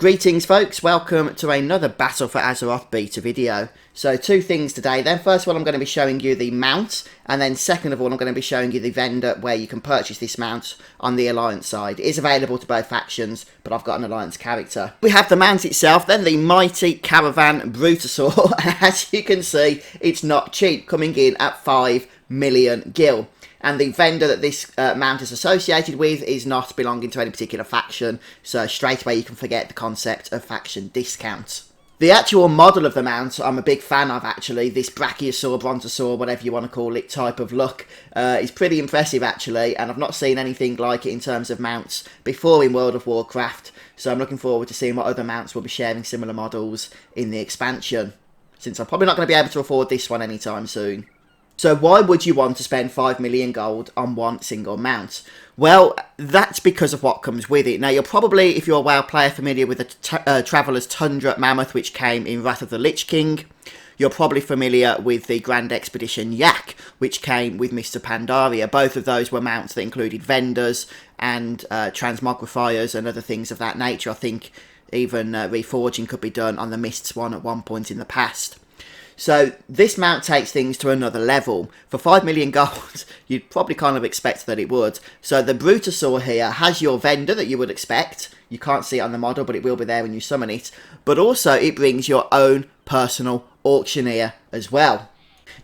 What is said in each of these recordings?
Greetings folks, welcome to another Battle for Azeroth beta video. So two things today then. First of all, I'm going to be showing you the mount, and then second of all I'm going to be showing you the vendor where you can purchase this mount on the Alliance side. It is available to both factions, but I've got an Alliance character. We have the mount itself then, the mighty Caravan Brutosaur. As you can see, it's not cheap, coming in at 5 million gil. And the vendor that this mount is associated with is not belonging to any particular faction, so straight away you can forget the concept of faction discount. The actual model of the mount I'm a big fan of actually. This Brachiosaur, Brontosaur, whatever you want to call it, type of look is pretty impressive actually, and I've not seen anything like it in terms of mounts before in World of Warcraft, so I'm looking forward to seeing what other mounts will be sharing similar models in the expansion, since I'm probably not going to be able to afford this one anytime soon. So why would you want to spend 5 million gold on one single mount? Well, that's because of what comes with it. Now, you're probably, if you're a WoW player, familiar with the Traveller's Tundra Mammoth, which came in Wrath of the Lich King. You're probably familiar with the Grand Expedition Yak, which came with Mr. Pandaria. Both of those were mounts that included vendors and transmogrifiers and other things of that nature. I think even reforging could be done on the Mists one at one point in the past. So this mount takes things to another level. For 5 million gold, you'd probably kind of expect that it would. So the Brutosaur here has your vendor that you would expect. You can't see it on the model, but it will be there when you summon it. But also it brings your own personal auctioneer as well.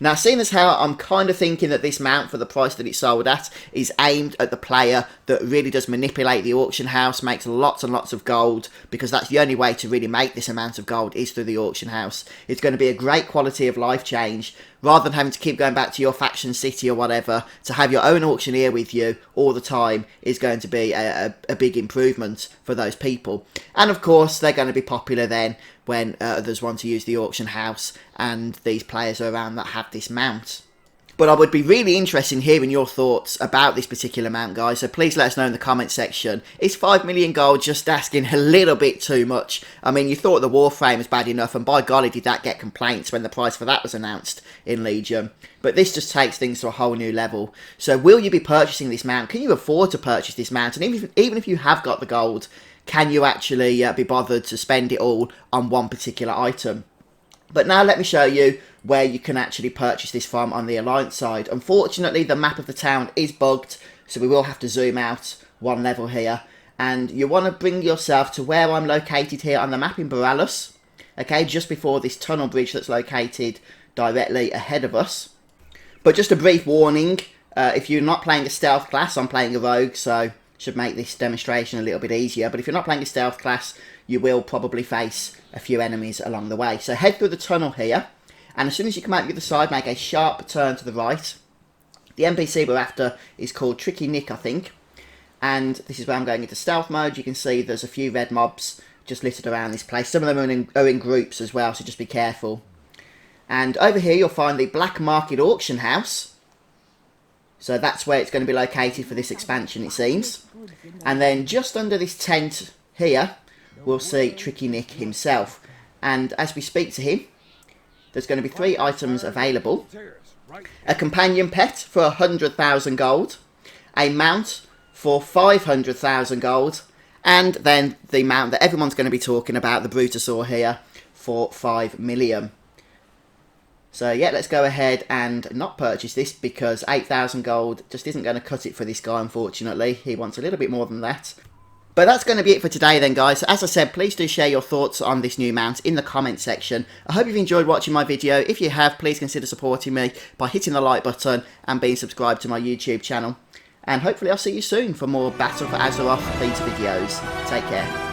Now, seeing as how I'm kind of thinking that this mount, for the price that it's sold at, is aimed at the player that really does manipulate the auction house, makes lots and lots of gold, because that's the only way to really make this amount of gold is through the auction house. It's going to be a great quality of life change. Rather than having to keep going back to your faction city or whatever, to have your own auctioneer with you all the time is going to be a big improvement for those people. And of course, they're going to be popular then when others want to use the auction house and these players are around that have this mount. But I would be really interested in hearing your thoughts about this particular mount, guys, so please let us know in the comment section. Is 5 million gold just asking a little bit too much? I mean, you thought the Warframe was bad enough, and by golly did that get complaints when the price for that was announced in Legion. But this just takes things to a whole new level. So will you be purchasing this mount? Can you afford to purchase this mount? And even if you have got the gold, can you actually be bothered to spend it all on one particular item? But now let me show you where you can actually purchase this from on the Alliance side. Unfortunately, the map of the town is bugged, so we will have to zoom out one level here. And you want to bring yourself to where I'm located here on the map in Boralus. Okay, just before this tunnel bridge that's located directly ahead of us. But just a brief warning, if you're not playing a stealth class, I'm playing a rogue, so should make this demonstration a little bit easier. But if you're not playing a stealth class, you will probably face a few enemies along the way. So head through the tunnel here, and as soon as you come out the other side, make a sharp turn to the right. The NPC we're after is called Tricky Nick, I think. And this is where I'm going into stealth mode. You can see there's a few red mobs just littered around this place. Some of them are in groups as well, so just be careful. And over here you'll find the Black Market Auction House. So that's where it's going to be located for this expansion, it seems. And then just under this tent here, we'll see Tricky Nick himself. And as we speak to him, there's going to be 3 items available. A companion pet for 100,000 gold. A mount for 500,000 gold. And then the mount that everyone's going to be talking about, the Brutosaur here, for 5 million. So yeah, let's go ahead and not purchase this because 8,000 gold just isn't going to cut it for this guy, unfortunately. He wants a little bit more than that. But that's going to be it for today then, guys. So as I said, please do share your thoughts on this new mount in the comment section. I hope you've enjoyed watching my video. If you have, please consider supporting me by hitting the like button and being subscribed to my YouTube channel. And hopefully I'll see you soon for more Battle for Azeroth beta videos. Take care.